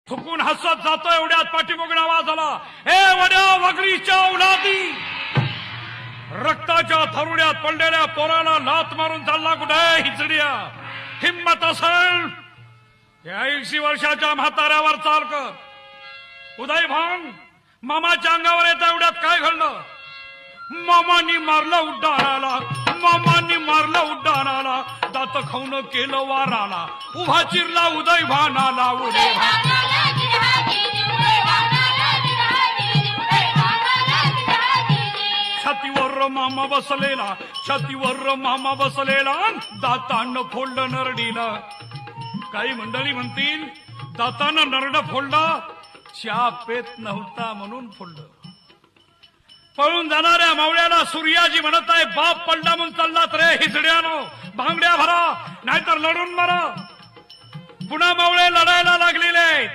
फुकून हसत जातो एवढ्यात पाठीमागून आवाज आला, हे वड्या वगरीच्या उलादी. रक्ताच्या थरुड्यात पडलेल्या पोराला लात मारून चालला कुठे हिचड्या. हिम्मत असेल 80 वर्षाच्या म्हाताऱ्यावर चाल कर. उदय भान मामाच्या अंगावर येतं एवढ्यात काय घडलं. मामानी मारलं उड्डाणाला, मामानी मारलं उड्डाणाला, दात खाऊन केलं वाराला, उभा चिरला उदय भानाला. उदय भान छातीवर मामा बसलेला, छातीवर मामा बसलेला, दातानं फोडलं नरडीला. काही मंडळी म्हणतील दातानं नरड फोडलं, चहा पेत नव्हता म्हणून फोडलं. पळून जाणाऱ्या मावळ्याला सूर्याजी म्हणत आहे, बाप पडला म्हणून चाललात रे हिजड्यानो, भांगड्या भरा नाहीतर लढून मरा. पुन्हा मावळे लढायला लागलेले आहेत.